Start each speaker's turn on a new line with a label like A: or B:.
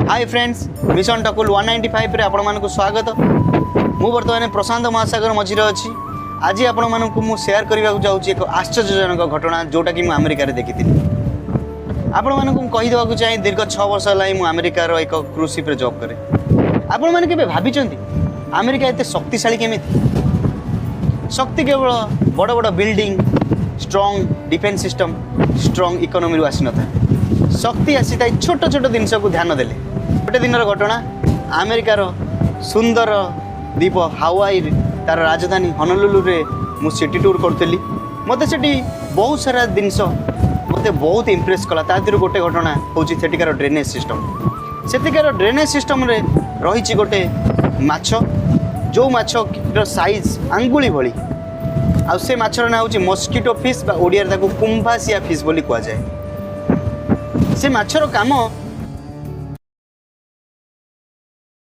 A: Hi friends, mission टकुल 195 रे आपण मानकु स्वागत। मु वर्तमान प्रशांत महासागर मझिरे अछि। आज आपण मानकु मु शेयर करबा जाउची एक आश्चर्यजनक घटना जोटा कि मु अमेरिका रे देखिथिली। आपण मानकु कहि देबा चाहे दीर्घ 6 वर्ष लाई मु अमेरिका रो एक क्रूज शिप रे जॉब करे। आपण माने केबे भाबिचंती अमेरिका एते शक्तिशाली केमिति? शक्ति केवल बड़ बड़ building, strong defence system, strong economy आसी न था। शक्ति आसी ताई छोट छोट जिनस को ध्यान देले। गोटे दिन घटना, अमेरिकार सुंदर द्वीप हावाई तार राजधानी हनलुलु रे मु सिटी टूर करतली। मते सेठी बहुत सारा जिनस मते बहुत इंप्रेस कला। तातिर गोटे घटना होची सेटिकार ड्रेनेज सिस्टम। सेटिकार ड्रेनेज सिस्टम रे रहिची गोटे माछ, जो माछ साइज आंगुली भली। आ से माछर ना होची मस्किटो फिश बा ओडिया ताको कुंभासिया फिश बोली कुआ जाए। से माछर काम